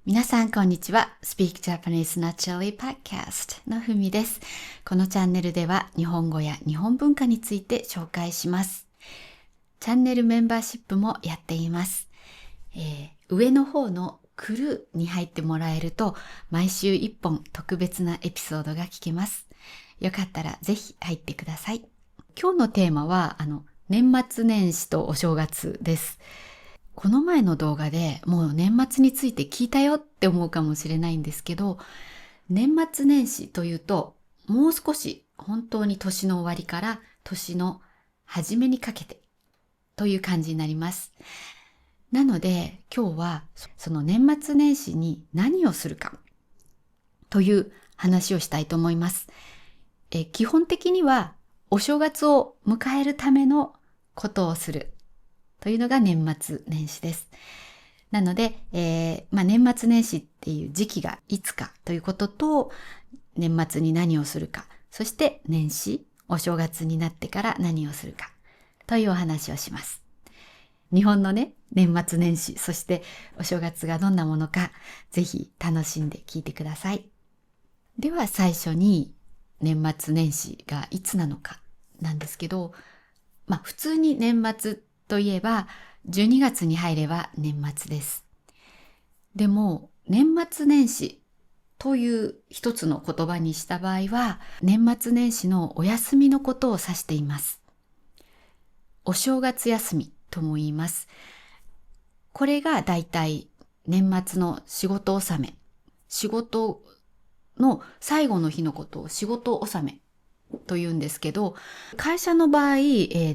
皆さんこんにちは。Speak Japanese Naturally Podcast のふみです。このチャンネルでは日本語や日本文化について紹介します。チャンネルメンバーシップもやっています。上の方のクルーに入ってもらえると毎週1本特別なエピソードが聞けます。よかったらぜひ入ってください。今日のテーマは年末年始とお正月です。この前の動画でもう年末について聞いたよって思うかもしれないんですけど、年末年始というともう少し本当に年の終わりから年の初めにかけてという感じになります。なので今日はその年末年始に何をするかという話をしたいと思います。基本的にはお正月を迎えるためのことをするというのが年末年始です。なので、年末年始っていう時期がいつかということと、年末に何をするか、そして年始、お正月になってから何をするかというお話をします。日本のね、年末年始、そしてお正月がどんなものか、ぜひ楽しんで聞いてください。では最初に年末年始がいつなのかなんですけど、普通に年末といえば12月に入れば年末です。でも年末年始という一つの言葉にした場合は年末年始のお休みのことを指しています。お正月休みとも言います。これがだいたい年末の仕事納め、仕事の最後の日のことを仕事納めと言うんですけど、会社の場合、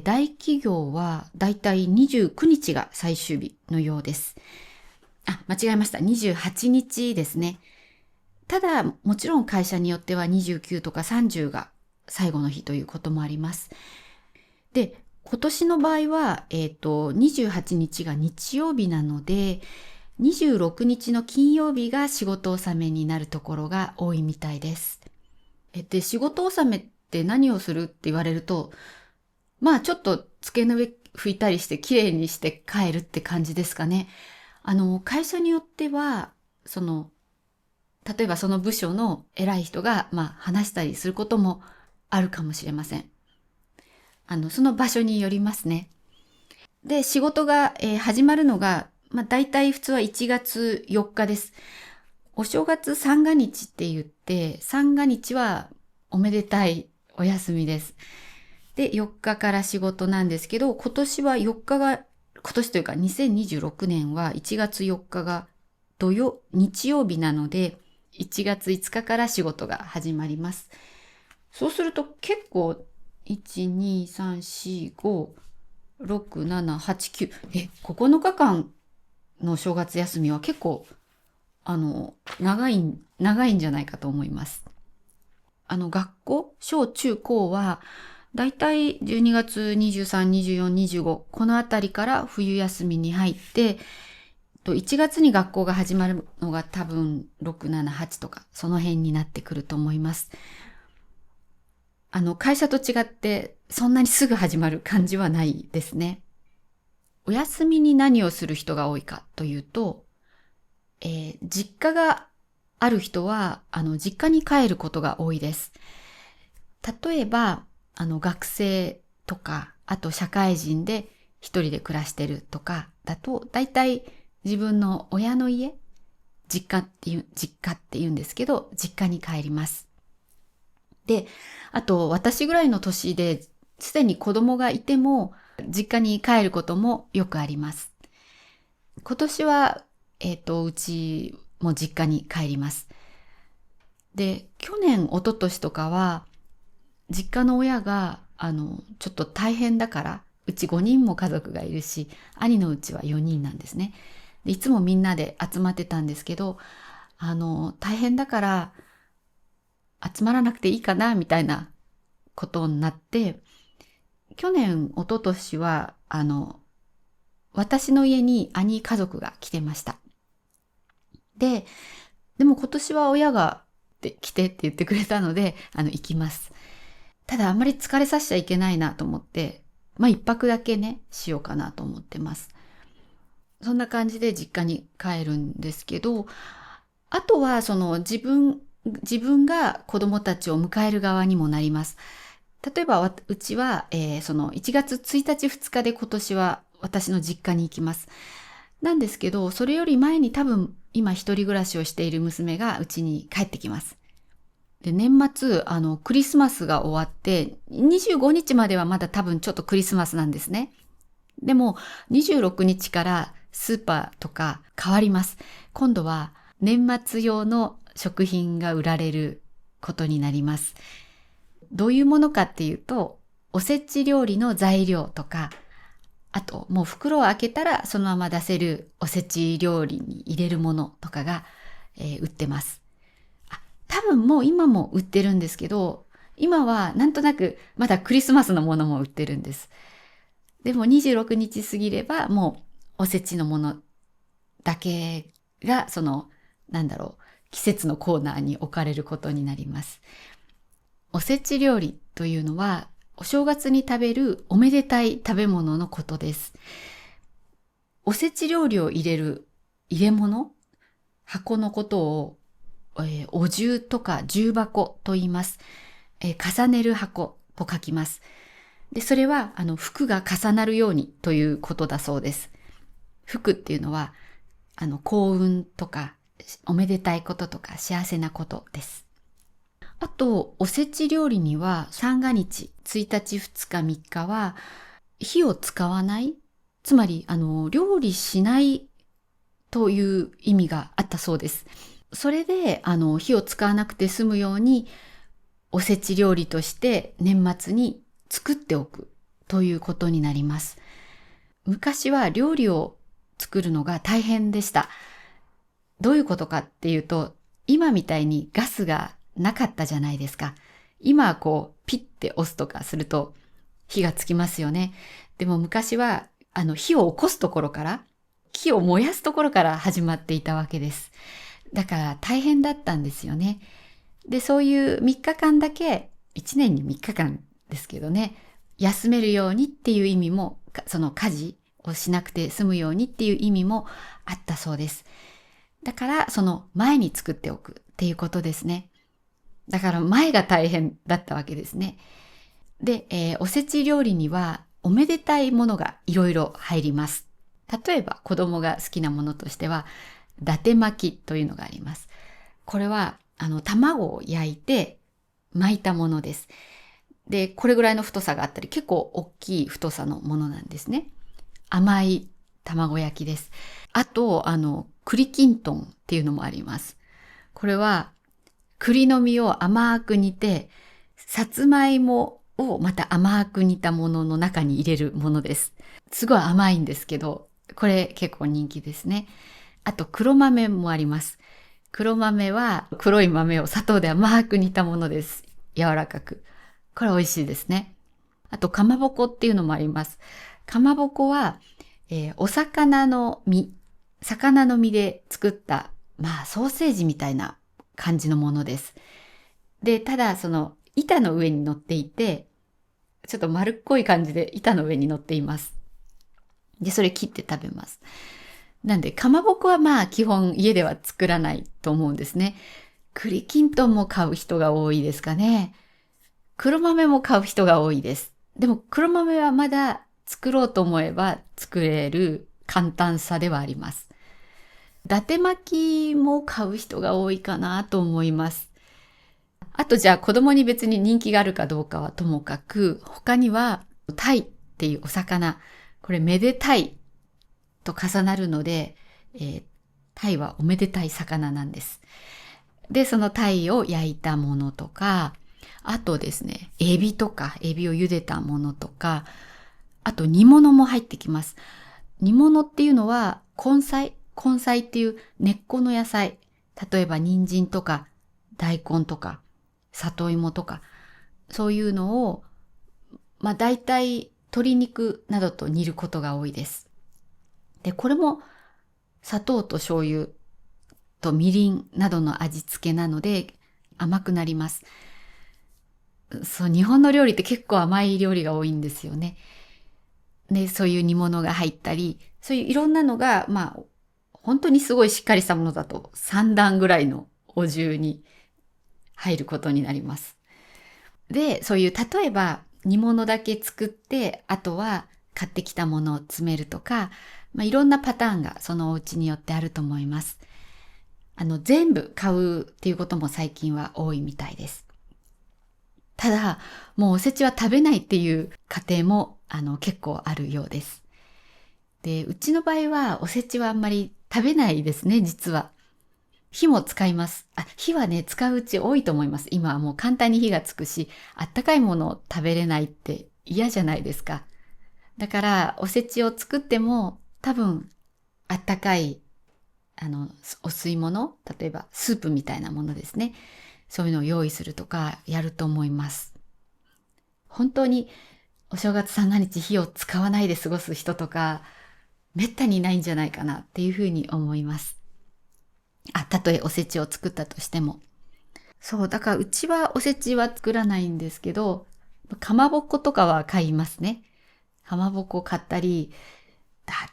大企業はだいたい29日が最終日のようです。間違えました。28日ですね。ただ、もちろん会社によっては29とか30が最後の日ということもあります。で、今年の場合は、28日が日曜日なので、26日の金曜日が仕事納めになるところが多いみたいです。で、仕事納めって何をするって言われると、ちょっと机の上拭いたりしてきれいにして帰るって感じですかね。会社によっては、例えばその部署の偉い人が、話したりすることもあるかもしれません。その場所によりますね。で、仕事が、始まるのが、だいたい普通は1月4日です。お正月三が日って言って、三が日はおめでたいお休みです。で、4日から仕事なんですけど、今年は4日が、今年というか2026年は1月4日が日曜日なので、1月5日から仕事が始まります。そうすると結構、1、2、3、4、5、6、7、8、9、9日間の正月休みは結構、長いんじゃないかと思います。学校、小中高は、だいたい12月23、24、25、このあたりから冬休みに入って、1月に学校が始まるのが多分6、7、8とか、その辺になってくると思います。会社と違って、そんなにすぐ始まる感じはないですね。お休みに何をする人が多いかというと、実家がある人は、実家に帰ることが多いです。例えば、学生とか、あと社会人で一人で暮らしてるとかだと、だいたい自分の親の家、実家って言うんですけど、実家に帰ります。で、あと私ぐらいの年ですでに子供がいても、実家に帰ることもよくあります。今年は、うちも実家に帰ります。で、去年、一昨年とかは、実家の親が、ちょっと大変だから、うち5人も家族がいるし、兄のうちは4人なんですね。で、いつもみんなで集まってたんですけど、大変だから集まらなくていいかな、みたいなことになって、去年、一昨年は、私の家に兄家族が来てました。でも今年は親が来てって言ってくれたので、行きます。ただあんまり疲れさせちゃいけないなと思って、一泊だけね、しようかなと思ってます。そんな感じで実家に帰るんですけど、あとは自分が子供たちを迎える側にもなります。例えばうちは、その1月1日2日で今年は私の実家に行きます。なんですけど、それより前に多分今一人暮らしをしている娘がうちに帰ってきます。で、年末、クリスマスが終わって、25日まではまだ多分ちょっとクリスマスなんですね。でも、26日からスーパーとか変わります。今度は年末用の食品が売られることになります。どういうものかっていうと、おせち料理の材料とか、あともう袋を開けたらそのまま出せるおせち料理に入れるものとかが、売ってます。多分もう今も売ってるんですけど、今はなんとなくまだクリスマスのものも売ってるんです。でも26日過ぎればもうおせちのものだけが季節のコーナーに置かれることになります。おせち料理というのはお正月に食べるおめでたい食べ物のことです。おせち料理を入れる入れ物、箱のことを、お重とか重箱と言います。重ねる箱と書きます。で、それは福が重なるようにということだそうです。福っていうのは幸運とかおめでたいこととか幸せなことです。あと、おせち料理には三が日、1日、2日、3日は火を使わない、つまり料理しないという意味があったそうです。それで火を使わなくて済むようにおせち料理として年末に作っておくということになります。昔は料理を作るのが大変でした。どういうことかっていうと、今みたいにガスがなかったじゃないですか。今はピッて押すとかすると火がつきますよね。でも昔は火を起こすところから、木を燃やすところから始まっていたわけです。だから大変だったんですよね。で、そういう3日間だけ、1年に3日間ですけどね、休めるようにっていう意味も、その家事をしなくて済むようにっていう意味もあったそうです。だから、その前に作っておくっていうことですね。だから前が大変だったわけですね。で、おせち料理にはおめでたいものがいろいろ入ります。例えば子供が好きなものとしては、伊達巻きというのがあります。これは、卵を焼いて巻いたものです。で、これぐらいの太さがあったり、結構大きい太さのものなんですね。甘い卵焼きです。あと、栗きんとんっていうのもあります。これは、栗の実を甘く煮て、さつまいもをまた甘く煮たものの中に入れるものです。すごい甘いんですけど、これ結構人気ですね。あと黒豆もあります。黒豆は黒い豆を砂糖で甘く煮たものです。柔らかく。これ美味しいですね。あとかまぼこっていうのもあります。かまぼこは、お魚の身で作った、ソーセージみたいな感じのものです。で、ただその板の上に乗っていて、ちょっと丸っこい感じで板の上に乗っています。で、それ切って食べます。なんで、かまぼこは基本家では作らないと思うんですね。栗きんとんも買う人が多いですかね。黒豆も買う人が多いです。でも黒豆はまだ作ろうと思えば作れる簡単さではあります。伊達巻きも買う人が多いかなと思います。あとじゃあ子供に別に人気があるかどうかはともかく、他にはタイっていうお魚、これめでたいと重なるので、タイはおめでたい魚なんです。で、そのタイを焼いたものとか、あとですね、エビとか、エビを茹でたものとか、あと煮物も入ってきます。煮物っていうのは根菜っていう根っこの野菜、例えば人参とか大根とか里芋とか、そういうのを、大体鶏肉などと煮ることが多いです。で、これも砂糖と醤油とみりんなどの味付けなので甘くなります。そう、日本の料理って結構甘い料理が多いんですよね。で、そういう煮物が入ったり、そういういろんなのが、本当にすごいしっかりしたものだと3段ぐらいのお重に入ることになります。で、そういう例えば煮物だけ作って、あとは買ってきたものを詰めるとか、いろんなパターンがそのお家によってあると思います。全部買うっていうことも最近は多いみたいです。ただ、もうおせちは食べないっていう家庭も結構あるようです。で、うちの場合はおせちはあんまり食べないですね、実は。火も使います。火はね、使ううち多いと思います。今はもう簡単に火がつくし、あったかいものを食べれないって嫌じゃないですか。だから、おせちを作っても、多分、あったかい、お吸い物、例えばスープみたいなものですね。そういうのを用意するとか、やると思います。本当に、お正月三が日火を使わないで過ごす人とか、めったにいないんじゃないかなっていうふうに思います。たとえおせちを作ったとしても。そう、だからうちはおせちは作らないんですけど、かまぼことかは買いますね。かまぼこ買ったり、伊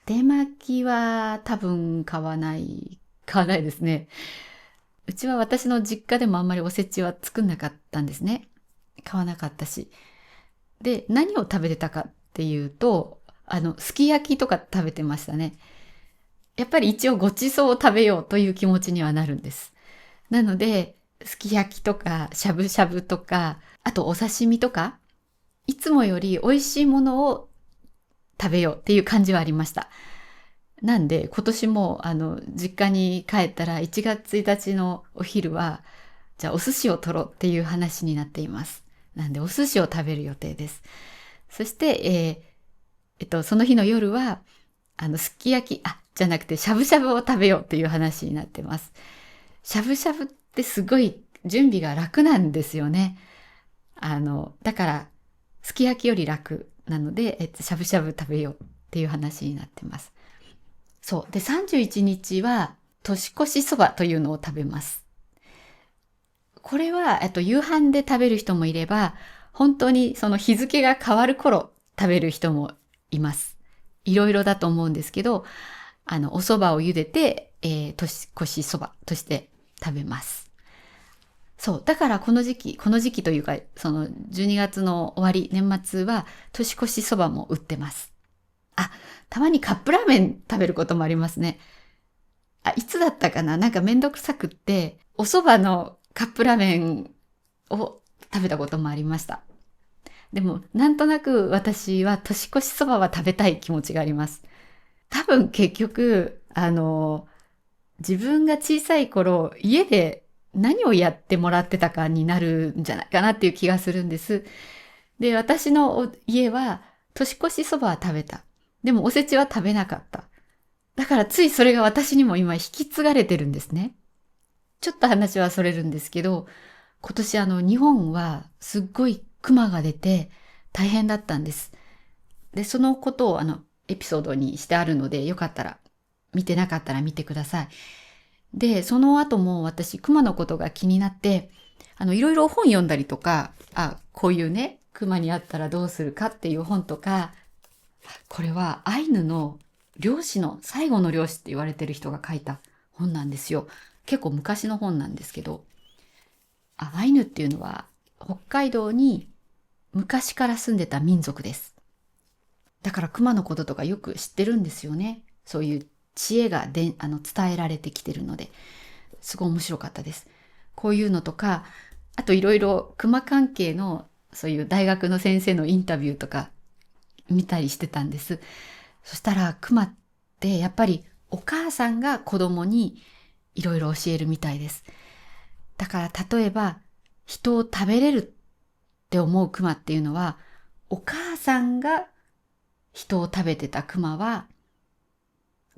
達巻きは多分買わないですね。うちは私の実家でもあんまりおせちは作んなかったんですね。買わなかったし。で、何を食べてたかっていうと、すき焼きとか食べてましたね。やっぱり一応ごちそうを食べようという気持ちにはなるんです。なので、すき焼きとか、しゃぶしゃぶとか、あとお刺身とか、いつもより美味しいものを食べようっていう感じはありました。なんで、今年も、実家に帰ったら1月1日のお昼は、じゃあお寿司を取ろうっていう話になっています。なんで、お寿司を食べる予定です。そして、その日の夜は、すき焼き、じゃなくて、しゃぶしゃぶを食べようっていう話になってます。しゃぶしゃぶってすごい準備が楽なんですよね。だから、すき焼きより楽なので、しゃぶしゃぶ食べようっていう話になってます。そう。で、31日は、年越しそばというのを食べます。これは、夕飯で食べる人もいれば、本当にその日付が変わる頃食べる人もいます。いろいろだと思うんですけど、お蕎麦を茹でて、年越しそばとして食べます。そう。だからこの時期というか、その12月の終わり、年末は年越しそばも売ってます。たまにカップラーメン食べることもありますね。いつだったかな、なんかめんどくさくって、お蕎麦のカップラーメンを食べたこともありました。でも、なんとなく私は年越しそばは食べたい気持ちがあります。多分結局、自分が小さい頃、家で何をやってもらってたかになるんじゃないかなっていう気がするんです。で、私の家は年越しそばは食べた。でもおせちは食べなかった。だからついそれが私にも今引き継がれてるんですね。ちょっと話はそれるんですけど、今年日本はすっごい熊が出て大変だったんです。で、そのことをエピソードにしてあるので、よかったら、見てなかったら見てください。で、その後も私、熊のことが気になって、いろいろ本読んだりとか、こういうね、熊に会ったらどうするかっていう本とか、これはアイヌの漁師の最後の漁師って言われてる人が書いた本なんですよ。結構昔の本なんですけど、アイヌっていうのは北海道に昔から住んでた民族です。だから熊のこととかよく知ってるんですよね。そういう知恵が伝えられてきてるので、すごい面白かったです。こういうのとか、あといろいろ熊関係のそういう大学の先生のインタビューとか見たりしてたんです。そしたら熊ってやっぱりお母さんが子供にいろいろ教えるみたいです。だから例えば人を食べれるって思う熊っていうのは、お母さんが人を食べてた熊は、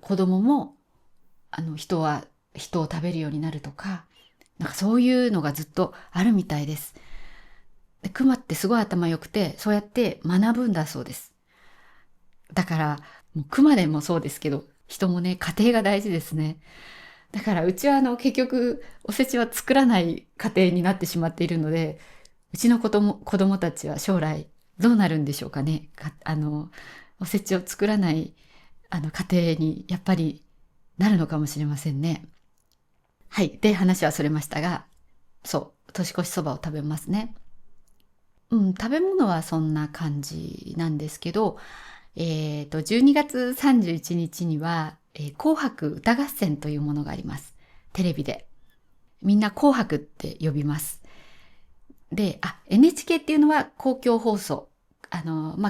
子供も人は人を食べるようになるとか、なんかそういうのがずっとあるみたいです。で、熊ってすごい頭良くて、そうやって学ぶんだそうです。だから、もう熊でもそうですけど、人もね、家庭が大事ですね。だからうちは結局おせちは作らない家庭になってしまっているので、うちの子供たちは将来どうなるんでしょうかね。おせちを作らない家庭にやっぱりなるのかもしれませんね。はい。で、話はそれましたが、そう、年越しそばを食べますね。食べ物はそんな感じなんですけど、12月31日にちには、紅白歌合戦というものがあります。テレビで。みんな紅白って呼びます。で、NHK っていうのは公共放送。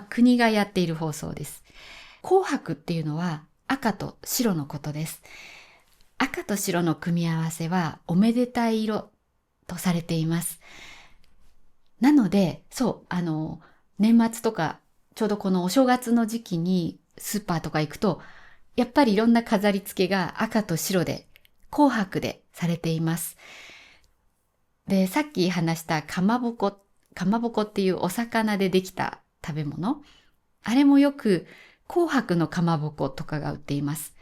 国がやっている放送です。紅白っていうのは赤と白のことです。赤と白の組み合わせはおめでたい色とされています。なので、そう、年末とか、ちょうどこのお正月の時期にスーパーとか行くと、やっぱりいろんな飾り付けが赤と白で、紅白でされています。で、さっき話したかまぼこっていうお魚でできた食べ物。あれもよく紅白のかまぼことかが売っています。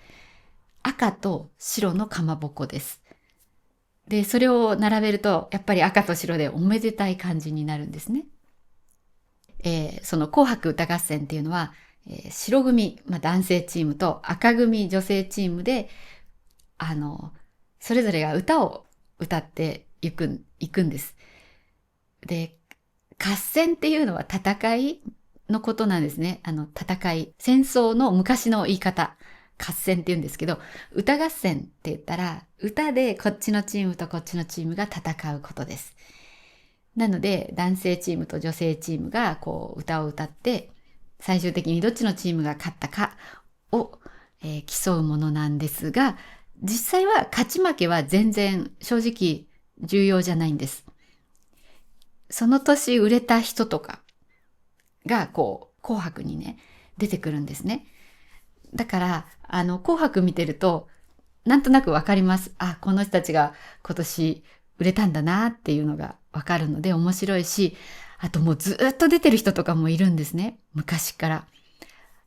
赤と白のかまぼこです。で、それを並べると、やっぱり赤と白でおめでたい感じになるんですね。その紅白歌合戦っていうのは、白組、男性チームと赤組女性チームで、それぞれが歌を歌っていくんです。で、合戦っていうのは戦いのことなんですね。戦い。戦争の昔の言い方。合戦って言うんですけど、歌合戦って言ったら、歌でこっちのチームとこっちのチームが戦うことです。なので、男性チームと女性チームが歌を歌って、最終的にどっちのチームが勝ったかを、競うものなんですが、実際は勝ち負けは全然正直重要じゃないんです。その年売れた人とかが紅白にね、出てくるんですね。だから、紅白見てると、なんとなくわかります。この人たちが今年売れたんだなっていうのがわかるので面白いし、あともうずっと出てる人とかもいるんですね。昔から。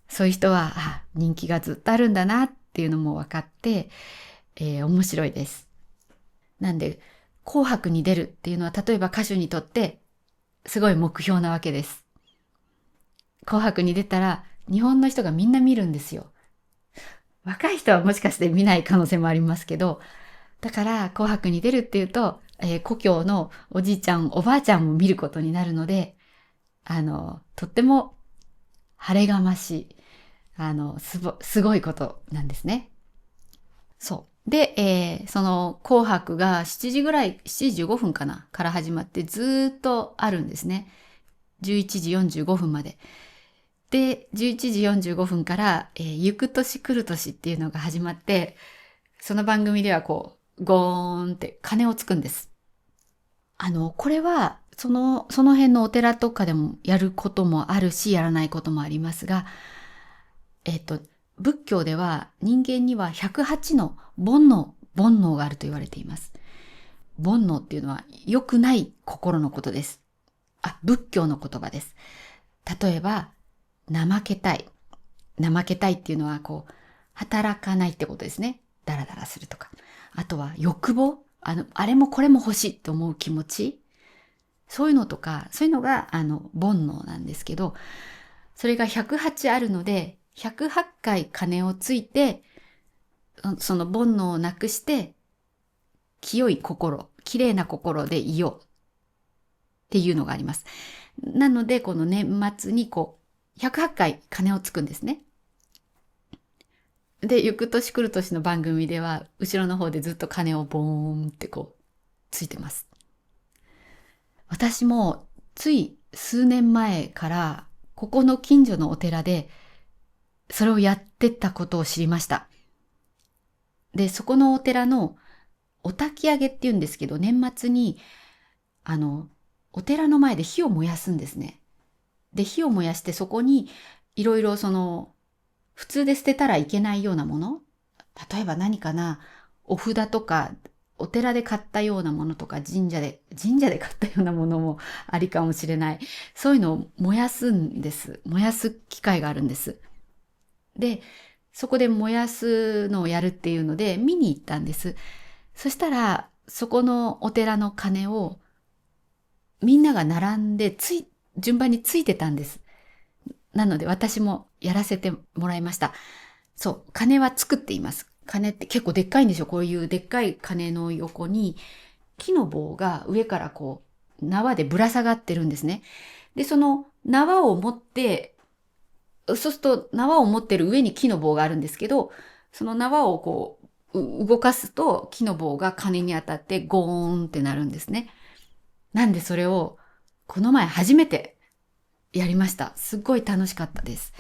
そういう人は、人気がずっとあるんだなっていうのも分かって、面白いです。なんで、紅白に出るっていうのは、例えば歌手にとって、すごい目標なわけです。紅白に出たら、日本の人がみんな見るんですよ。若い人はもしかして見ない可能性もありますけど、だから紅白に出るっていうと、故郷のおじいちゃん、おばあちゃんも見ることになるので、とっても晴れがましい、すごいことなんですね。そう。で、その紅白が7時ぐらい、7時15分かなから始まってずっとあるんですね。11時45分まで。で、11時45分から、行く年来る年っていうのが始まって、その番組ではゴーンって鐘をつくんです。これは、その辺のお寺とかでもやることもあるし、やらないこともありますが、仏教では人間には108の煩悩があると言われています。煩悩っていうのは良くない心のことです。仏教の言葉です。例えば、怠けたい。怠けたいっていうのは働かないってことですね。ダラダラするとか。あとは欲望。あれもこれも欲しいって思う気持ち。そういうのとか、そういうのが、煩悩なんですけど、それが108あるので、108回鐘をついて、その煩悩をなくして、清い心、綺麗な心でいようっていうのがあります。なので、この年末に108回鐘をつくんですね。で、行く年来る年の番組では、後ろの方でずっと鐘をボーンってついてます。私もつい数年前から、ここの近所のお寺で、それをやってたことを知りました。で、そこのお寺のお焚き上げって言うんですけど、年末に、お寺の前で火を燃やすんですね。で、火を燃やしてそこに、いろいろ普通で捨てたらいけないようなもの、例えば何かな、お札とか、お寺で買ったようなものとか、神社で買ったようなものもありかもしれない。そういうのを燃やすんです。燃やす機会があるんです。で、そこで燃やすのをやるっていうので見に行ったんです。そしたら、そこのお寺の鐘をみんなが並んで順番についてたんです。なので私もやらせてもらいました。そう、鐘は作っています。鐘って結構でっかいんですよ。こういうでっかい鐘の横に木の棒が上からこう縄でぶら下がってるんですね。で、その縄を持って、そうすると縄を持ってる上に木の棒があるんですけど、その縄をこう動かすと木の棒が鐘に当たってゴーンってなるんですね。なんでそれをこの前初めてやりました。すっごい楽しかったです。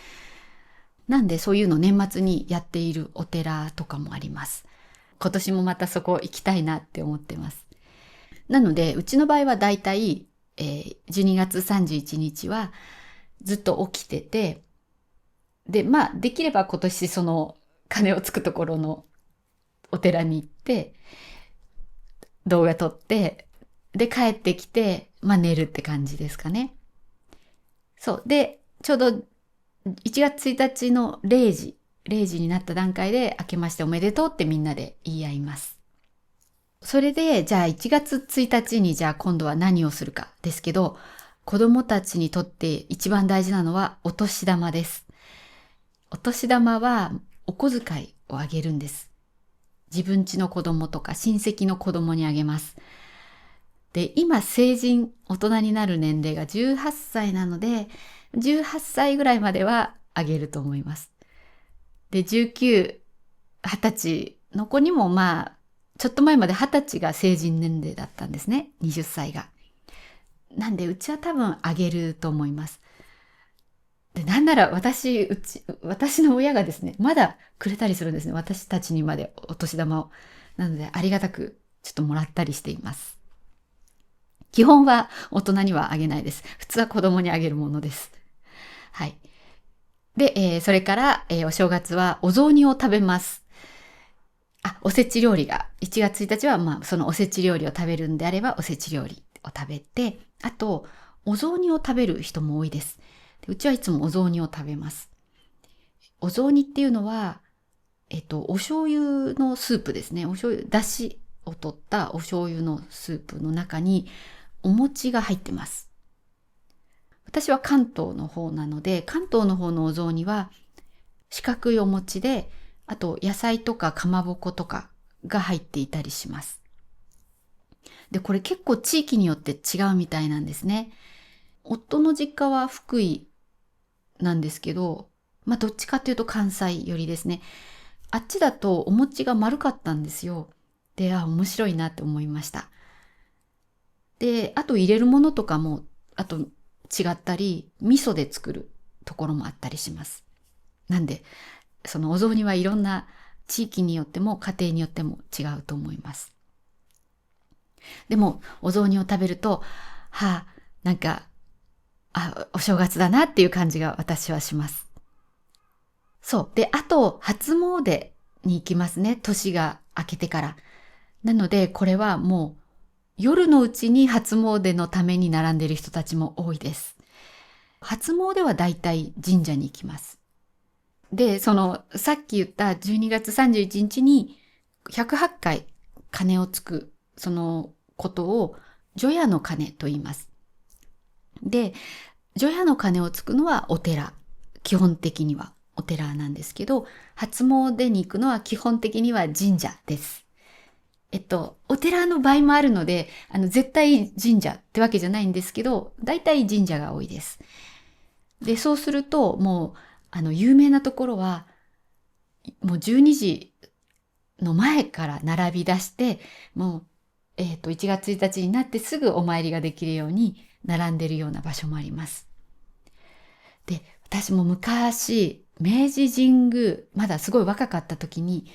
なんでそういうの年末にやっているお寺とかもあります。今年もまたそこ行きたいなって思ってます。なので、うちの場合はだいたい、12月31日はずっと起きてて、で、まあ、できれば今年その鐘をつくところのお寺に行って、動画撮って、で、帰ってきて、まあ寝るって感じですかね。そう。で、ちょうど1月1日の0時になった段階で明けましておめでとうってみんなで言い合います。それで、じゃあ1月1日にじゃあ今度は何をするかですけど、子供たちにとって一番大事なのはお年玉です。お年玉はお小遣いをあげるんです。自分家の子供とか親戚の子供にあげます。で、今成人、大人になる年齢が18歳なので、18歳ぐらいまではあげると思います。で、19、20歳の子にもまあ、ちょっと前まで20歳が成人年齢だったんですね。20歳が。なんで、うちは多分あげると思います。で、なんなら私の親がですね、まだくれたりするんですね。私たちにまでお年玉を。なので、ありがたくちょっともらったりしています。基本は大人にはあげないです。普通は子供にあげるものです。はい。で、それから、お正月はお雑煮を食べます。おせち料理が、1月1日は、まあ、そのおせち料理を食べるんであれば、おせち料理を食べて、あと、お雑煮を食べる人も多いです。うちはいつもお雑煮を食べます。お雑煮っていうのは、お醤油のスープですね。お醤油、だしを取ったお醤油のスープの中に、お餅が入ってます。私は関東の方なので、関東の方のお雑煮は四角いお餅で、あと野菜とかかまぼことかが入っていたりします。で、これ結構地域によって違うみたいなんですね。夫の実家は福井なんですけど、まあどっちかっていうと関西寄りですね。あっちだとお餅が丸かったんですよ。で、面白いなって思いました。で、あと入れるものとかも、あと違ったり、味噌で作るところもあったりします。なんで、そのお雑煮はいろんな地域によっても家庭によっても違うと思います。でも、お雑煮を食べると、なんか、お正月だなっていう感じが私はします。そう。で、あと、初詣に行きますね。年が明けてから。なので、これはもう、夜のうちに初詣のために並んでいる人たちも多いです。初詣はだいたい神社に行きます。で、さっき言った12月31日に108回鐘をつく、そのことを除夜の鐘と言います。で、除夜の鐘をつくのはお寺。基本的にはお寺なんですけど、初詣に行くのは基本的には神社です。お寺の場合もあるので、絶対神社ってわけじゃないんですけど、大体神社が多いです。で、そうすると、もう、有名なところは、もう12時の前から並び出して、もう、1月1日になってすぐお参りができるように並んでるような場所もあります。で、私も昔、明治神宮、まだすごい若かった時に、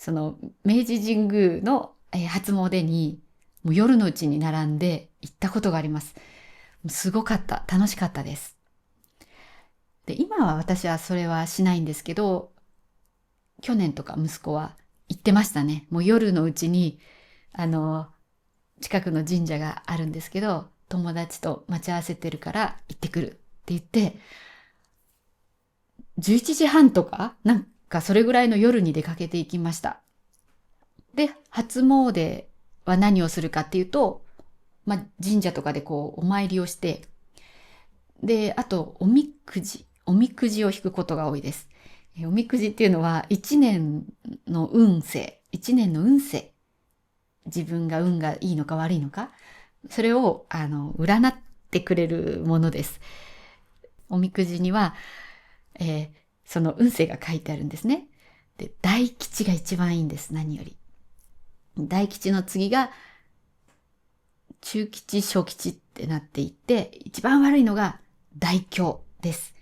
その明治神宮の初詣にもう夜のうちに並んで行ったことがあります。すごかった。楽しかったです。で、今は私はそれはしないんですけど、去年とか息子は行ってましたね。もう夜のうちに、近くの神社があるんですけど、友達と待ち合わせてるから行ってくるって言って、11時半とかなんかそれぐらいの夜に出かけていきました。で、初詣は何をするかっていうと、神社とかでこうお参りをして、で、あとおみくじを引くことが多いです。おみくじっていうのは1年の運勢、自分が運がいいのか悪いのか、それを占ってくれるものです。おみくじには、その運勢が書いてあるんですね。で、大吉が一番いいんです、何より。大吉の次が中吉、小吉ってなっていて、一番悪いのが大凶です。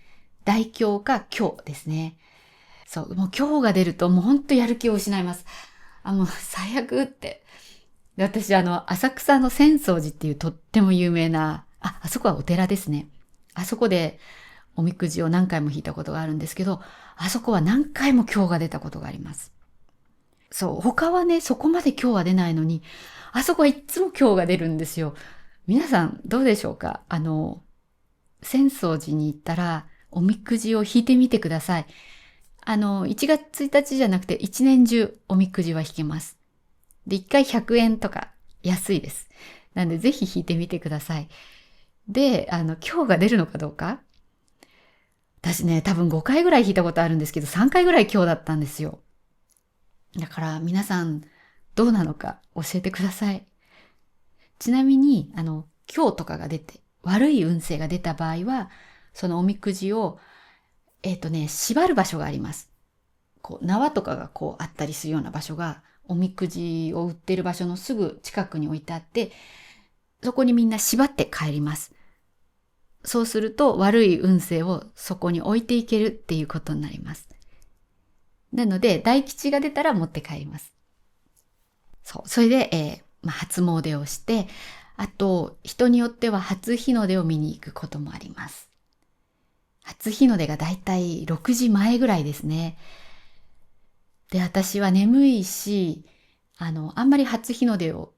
大凶か凶ですね。そう、もう凶が出るともうほんとやる気を失います。もう最悪って。で、私浅草の浅草寺っていうとっても有名な、あそこはお寺ですね。あそこでおみくじを何回も引いたことがあるんですけど、あそこは何回も凶が出たことがあります。そう、他はね、そこまで凶は出ないのに、あそこはいつも凶が出るんですよ。皆さんどうでしょうか？浅草寺に行ったらおみくじを引いてみてください。1月1日じゃなくて1年中おみくじは引けます。で、1回100円とか安いです。なんでぜひ引いてみてください。で、今日が出るのかどうか、私ね、多分5回ぐらい引いたことあるんですけど、3回ぐらい今日だったんですよ。だから皆さんどうなのか教えてください。ちなみに、今日とかが出て、悪い運勢が出た場合は、そのおみくじを、縛る場所があります。こう、縄とかがこうあったりするような場所が、おみくじを売ってる場所のすぐ近くに置いてあって、そこにみんな縛って帰ります。そうすると悪い運勢をそこに置いていけるっていうことになります。なので、大吉が出たら持って帰ります。そう。それで、初詣をして、あと、人によっては初日の出を見に行くこともあります。初日の出がだいたい6時前ぐらいですね。で、私は眠いし、あんまり初日の出を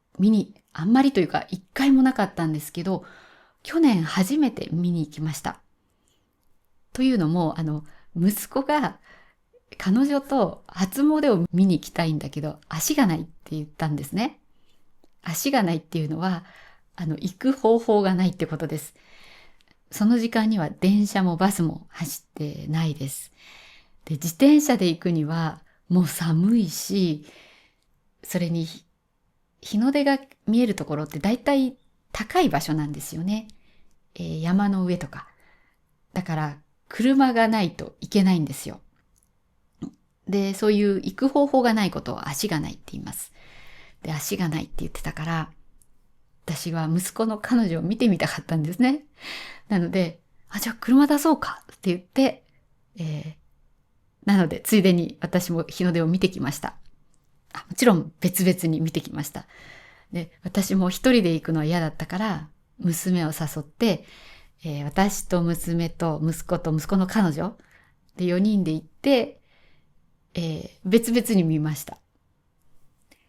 あんまりというか一回もなかったんですけど、去年初めて見に行きました。というのも、息子が彼女と初詣を見に行きたいんだけど、足がないって言ったんですね。足がないっていうのは、行く方法がないってことです。その時間には電車もバスも走ってないです。で、自転車で行くにはもう寒いし、それに日の出が見えるところってだいたい高い場所なんですよね。山の上とか。だから車がないといけないんですよ。で、そういう行く方法がないことを足がないって言います。で、足がないって言ってたから、私は息子の彼女を見てみたかったんですね。なので、じゃあ車出そうかって言って、なので、ついでに私も日の出を見てきました。もちろん別々に見てきました。で、私も一人で行くのは嫌だったから、娘を誘って、私と娘と息子と息子の彼女で4人で行って、別々に見ました。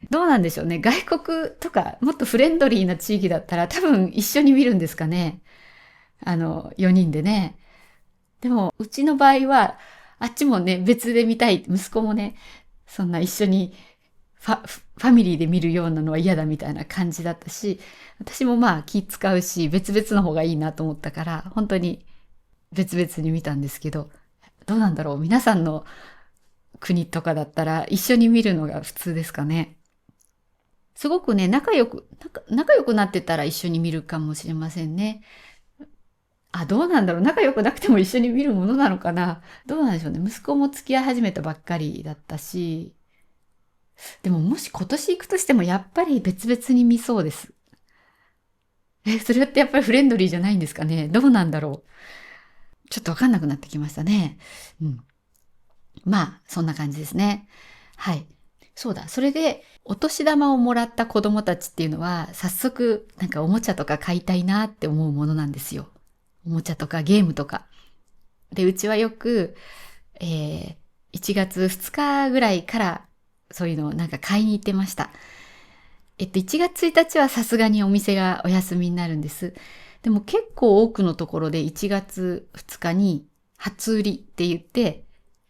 どうなんでしょうね。外国とかもっとフレンドリーな地域だったら多分一緒に見るんですかね。4人でね。でも、うちの場合は、あっちもね、別で見たい。息子もね、そんな一緒にファミリーで見るようなのは嫌だみたいな感じだったし、私もまあ気使うし、別々の方がいいなと思ったから、本当に別々に見たんですけど、どうなんだろう。皆さんの国とかだったら一緒に見るのが普通ですかね。すごくね、仲良くなってたら一緒に見るかもしれませんね。どうなんだろう。仲良くなくても一緒に見るものなのかな。どうなんでしょうね。息子も付き合い始めたばっかりだったし、でももし今年行くとしてもやっぱり別々に見そうです。それってやっぱりフレンドリーじゃないんですかね。どうなんだろう。ちょっとわかんなくなってきましたね。うん。まあ、そんな感じですね。はい。そうだ。それで、お年玉をもらった子供たちっていうのは、早速、なんかおもちゃとか買いたいなって思うものなんですよ。おもちゃとかゲームとか。で、うちはよく、1月2日ぐらいから、そういうのをなんか買いに行ってました。1月1日はさすがにお店がお休みになるんです。でも結構多くのところで1月2日に初売りって言って、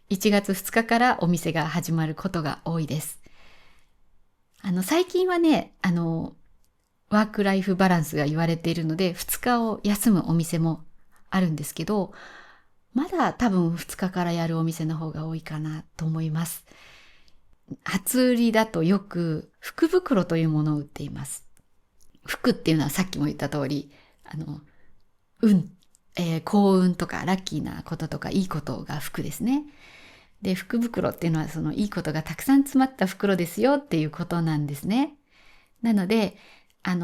1月2日からお店が始まることが多いです。最近はね、ワークライフバランスが言われているので、2日を休むお店もあるんですけど、まだ多分2日からやるお店の方が多いかなと思います。初売りだとよく福袋というものを売っています。福っていうのはさっきも言った通り、運、幸運とかラッキーなこととかいいことが福ですね。で、福袋っていうのはそのいいことがたくさん詰まった袋ですよっていうことなんですね。なので、例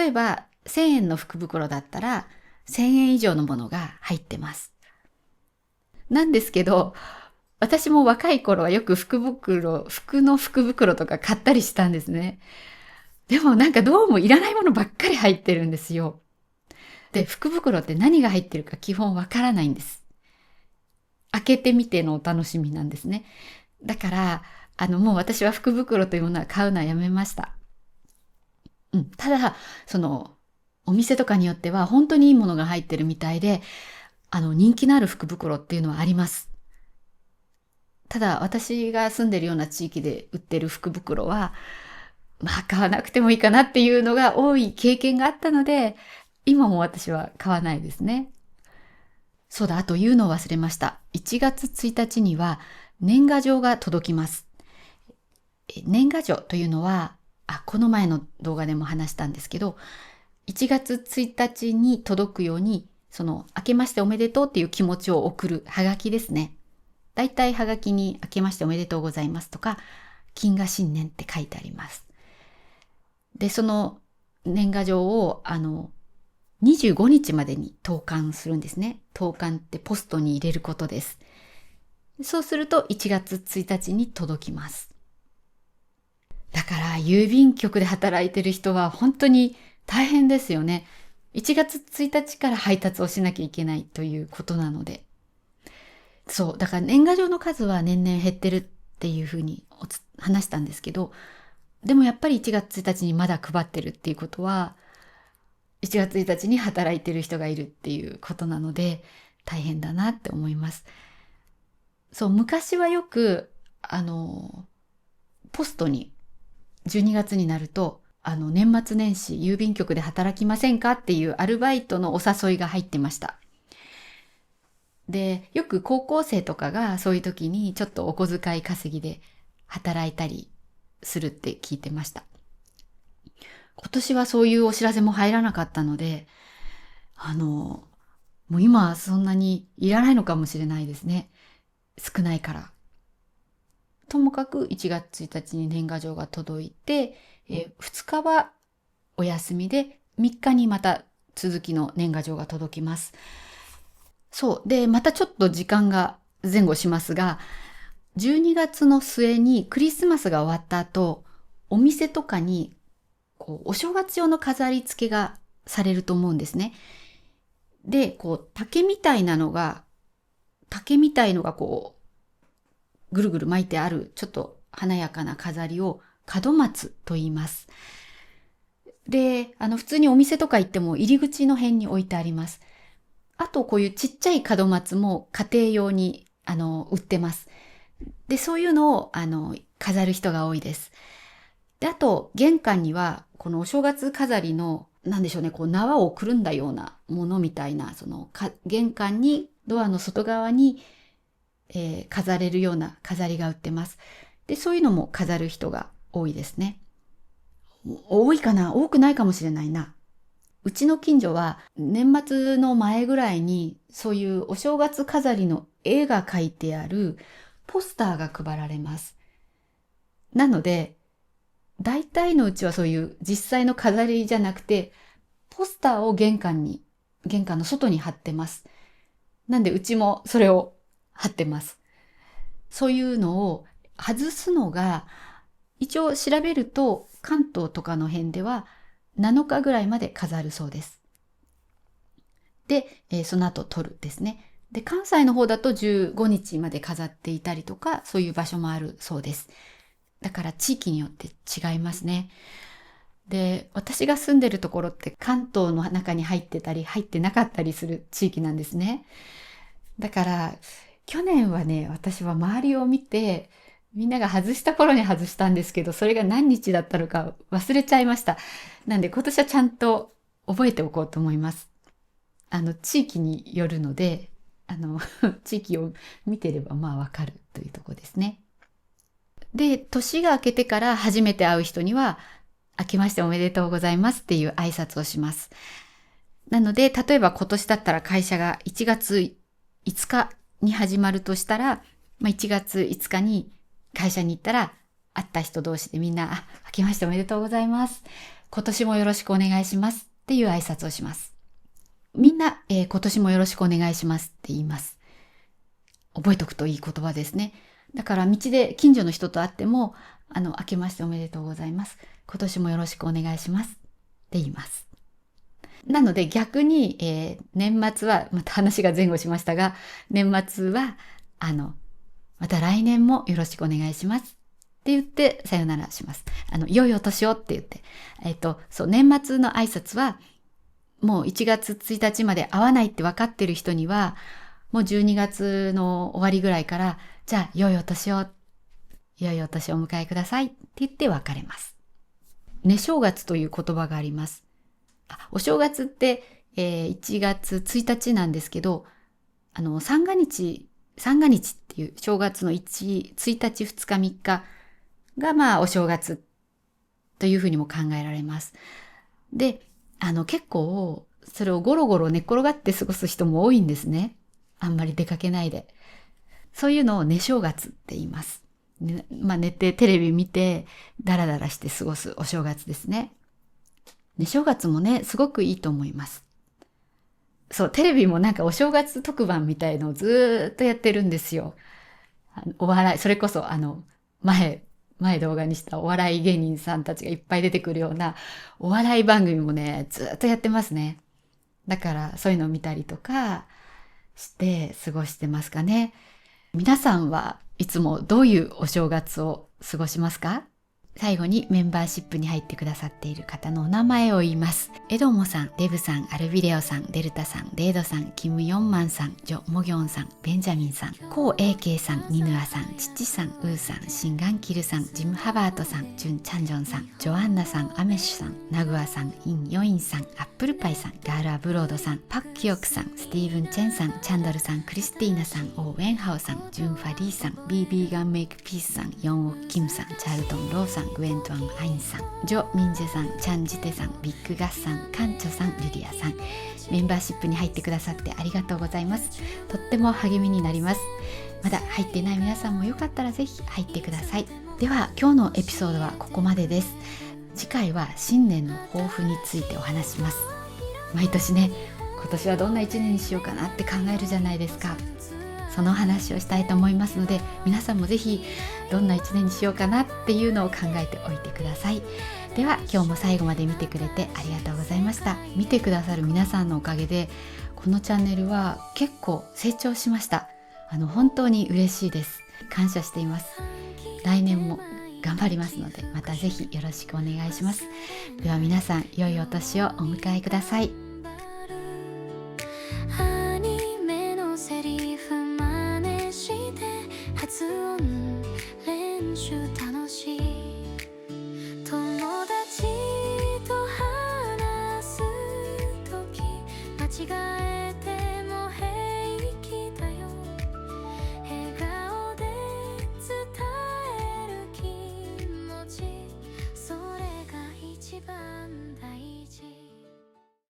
えば1000円の福袋だったら1000円以上のものが入ってます。なんですけど、私も若い頃はよく服の福袋とか買ったりしたんですね。でもなんかどうもいらないものばっかり入ってるんですよ。で、福袋って何が入ってるか基本わからないんです。開けてみてのお楽しみなんですね。だから、もう私は福袋というものは買うのはやめました。ただ、お店とかによっては本当にいいものが入ってるみたいで、人気のある福袋っていうのはあります。ただ、私が住んでるような地域で売ってる福袋は、買わなくてもいいかなっていうのが多い経験があったので、今も私は買わないですね。そうだ、あと言うのを忘れました。1月1日には年賀状が届きます。年賀状というのは、この前の動画でも話したんですけど、1月1日に届くように、明けましておめでとうっていう気持ちを送るハガキですね。だいたいハガキに明けましておめでとうございますとか、金河新年って書いてあります。で、その年賀状を、25日までに投函するんですね。投函ってポストに入れることです。そうすると1月1日に届きます。だから郵便局で働いてる人は本当に大変ですよね。1月1日から配達をしなきゃいけないということなので。そう、だから年賀状の数は年々減ってるっていうふうに話したんですけど、でもやっぱり1月1日にまだ配ってるっていうことは、1月1日に働いてる人がいるっていうことなので、大変だなって思います。そう、昔はよく、ポストに12月になると、年末年始郵便局で働きませんかっていうアルバイトのお誘いが入ってました。で、よく高校生とかがそういう時にちょっとお小遣い稼ぎで働いたりするって聞いてました。今年はそういうお知らせも入らなかったので、もう今はそんなにいらないのかもしれないですね。少ないから。ともかく1月1日に年賀状が届いて、2日はお休みで3日にまた続きの年賀状が届きます。そう。で、またちょっと時間が前後しますが、12月の末にクリスマスが終わった後、お店とかにお正月用の飾り付けがされると思うんですね。で、竹みたいのがぐるぐる巻いてある、ちょっと華やかな飾りを門松と言います。で、普通にお店とか行っても入り口の辺に置いてあります。あと、こういうちっちゃい門松も家庭用に、売ってます。で、そういうのを、飾る人が多いです。で、あと、玄関には、このお正月飾りの、なんでしょうね、縄をくるんだようなものみたいな、玄関に、ドアの外側に、飾れるような飾りが売ってます。で、そういうのも飾る人が多いですね。多いかな？多くないかもしれないな。うちの近所は年末の前ぐらいにそういうお正月飾りの絵が描いてあるポスターが配られます。なので、大体のうちはそういう実際の飾りじゃなくて、ポスターを玄関の外に貼ってます。なんでうちもそれを貼ってます。そういうのを外すのが、一応調べると関東とかの辺では7日ぐらいまで飾るそうです。で、その後取るですね。で、関西の方だと15日まで飾っていたりとか、そういう場所もあるそうです。だから地域によって違いますね。で、私が住んでるところって関東の中に入ってたり入ってなかったりする地域なんですね。だから、去年はね、私は周りを見て、みんなが外した頃に外したんですけど、それが何日だったのか忘れちゃいました。なんで今年はちゃんと覚えておこうと思います。地域によるので、地域を見てればまあわかるというところですね。で、年が明けてから初めて会う人には、明けましておめでとうございますっていう挨拶をします。なので、例えば今年だったら会社が1月5日に始まるとしたら、1月5日に会社に行ったら、会った人同士でみんな、明けましておめでとうございます。今年もよろしくお願いしますっていう挨拶をします。みんな、今年もよろしくお願いしますって言います。覚えておくといい言葉ですね。だから道で近所の人と会っても、明けましておめでとうございます。今年もよろしくお願いしますって言います。なので逆に、年末は、また話が前後しましたが、年末は、また来年もよろしくお願いしますって言ってさよならします。良いお年をって言って。そう、年末の挨拶は、もう1月1日まで会わないって分かってる人には、もう12月の終わりぐらいから、じゃあ、良いお年をお迎えくださいって言って別れます。寝正月という言葉があります。お正月って、1月1日なんですけど、三が日っていう正月の1日、2日、3日がまあお正月というふうにも考えられます。で、結構それをゴロゴロ寝っ転がって過ごす人も多いんですね。あんまり出かけないで。そういうのを寝正月って言います。寝てテレビ見てダラダラして過ごすお正月ですね。寝正月もね、すごくいいと思います。そう、テレビもなんかお正月特番みたいのをずーっとやってるんですよ。お笑い、それこそ前動画にしたお笑い芸人さんたちがいっぱい出てくるようなお笑い番組もね、ずーっとやってますね。だからそういうのを見たりとかして過ごしてますかね。皆さんはいつもどういうお正月を過ごしますか？最後にメンバーシップに入ってくださっている方のお名前を言います。エドモさん、デブさん、アルビレオさん、デルタさん、レイドさん、キム・ヨンマンさん、ジョ・モギョンさん、ベンジャミンさん、コウ・エイケイさん、ニヌアさん、チチさん、ウーさん、シンガンキルさん、ジム・ハバートさん、ジュン・チャンジョンさん、ジョアンナさん、アメッシュさん、ナグアさん、イン・ヨインさん、アップルパイさん、ガール・アブロードさん、パク・キヨクさん、スティーブン・チェンさん、チャンドルさん、クリスティーナさん、オー・ウェンハオさん、ジュン・ファリーさん、ビービーガン・メイク・ピースさん、ヨン・オク・キムさん、チャルトン・ローさん、グエントワン・アインさん、ジョ・ミンジェさん、チャン・ジテさん、ビッグ・ガッさん、カンチョさん、リリアさん、メンバーシップに入ってくださってありがとうございます。とっても励みになります。まだ入っていない皆さんもよかったらぜひ入ってください。では今日のエピソードはここまでです。次回は新年の抱負についてお話します。毎年ね、今年はどんな一年にしようかなって考えるじゃないですか。その話をしたいと思いますので、皆さんもぜひどんな一年にしようかなっていうのを考えておいてください。では今日も最後まで見てくれてありがとうございました。見てくださる皆さんのおかげでこのチャンネルは結構成長しました。本当に嬉しいです。感謝しています。来年も頑張りますので、またぜひよろしくお願いします。では皆さん、良いお年をお迎えください。アニメのセリフ真似して発音練習